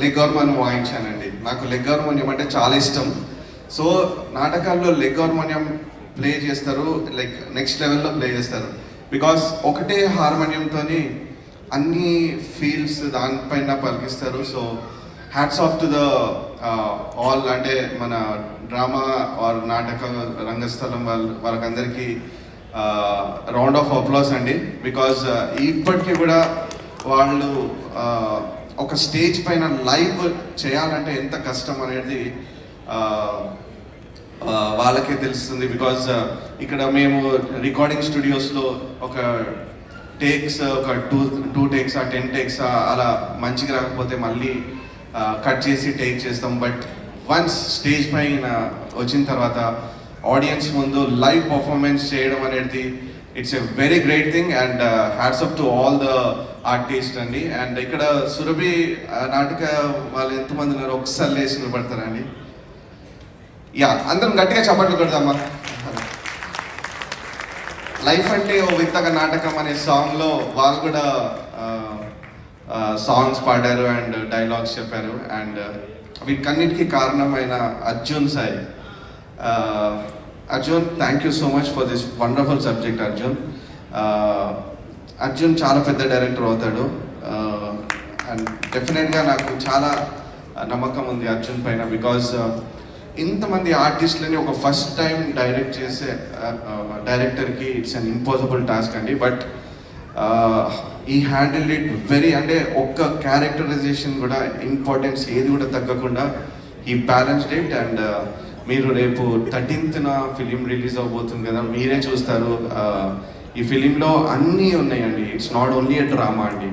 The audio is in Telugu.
Leg harmonium వాయించానండి. నాకు లెగ్ హార్మోనియం అంటే చాలా ఇష్టం. సో నాటకాల్లో లెగ్ హార్మోనియం ప్లే చేస్తారు, లైక్ నెక్స్ట్ లెవెల్లో ప్లే చేస్తారు. బికాస్ ఒకటే హార్మోనియంతో అన్ని ఫీల్స్ దానిపైన పలికిస్తారు. So hats off to the all, అంటే మన డ్రామా ఆర్ నాటక రంగస్థలం వాళ్ళకందరికీ రౌండ్ ఆఫ్ అప్లాస్ అండి. బికాజ్ ఇప్పటికీ కూడా వాళ్ళు ఒక స్టేజ్ పైన లైవ్ చేయాలంటే ఎంత కష్టం అనేది వాళ్ళకే తెలుస్తుంది. బికాజ్ ఇక్కడ మేము రికార్డింగ్ స్టూడియోస్లో ఒక టేక్స్ ఒక టూ టేక్స్ 10 టేక్స్ అలా మంచిగా రాకపోతే మళ్ళీ కట్ చేసి టేక్ చేస్తాం. బట్ వన్స్ స్టేజ్ పైన వచ్చిన తర్వాత ఆడియన్స్ ముందు లైవ్ పర్ఫార్మెన్స్ చేయడం అనేది it's a very great thing. And hats off to all the artist అండి. అండ్ ఇక్కడ సురభి నాటక వాళ్ళు ఎంతమంది ఉన్నారు ఒకసారి లేచి నిలబడతారండి. యా, అందరం గట్టిగా చప్పట్లు కొడదామా. లైఫ్ అంటే ఓ వింతగా నాటకం అనే సాంగ్లో వాళ్ళు కూడా సాంగ్స్ పాడారు అండ్ డైలాగ్స్ చెప్పారు. అండ్ వీటన్నిటికీ కారణమైన Arjun Sai. Arjun, thank you so much for this wonderful subject Arjun. Arjun చాలా పెద్ద డైరెక్టర్ అవుతాడు. అండ్ డెఫినెట్గా నాకు చాలా నమ్మకం ఉంది అర్జున్ పైన. బికాజ్ ఇంతమంది ఆర్టిస్టులని ఒక ఫస్ట్ టైం డైరెక్ట్ చేసే డైరెక్టర్కి ఇట్స్ అన్ ఇంపాసిబుల్ టాస్క్ అండి. బట్ ఈ హ్యాండిల్ ఇట్ వెరీ, అంటే ఒక్క క్యారెక్టరైజేషన్ కూడా ఇంపార్టెన్స్ ఏది కూడా తగ్గకుండా ఈ బ్యాలెన్స్డ్ ఇట్. అండ్ మీరు రేపు 13th ఫిలిం రిలీజ్ అవబోతుంది కదా, మీరే చూస్తారు. ఈ ఫిలింలో అన్నీ ఉన్నాయండి. It's not only a drama అండి.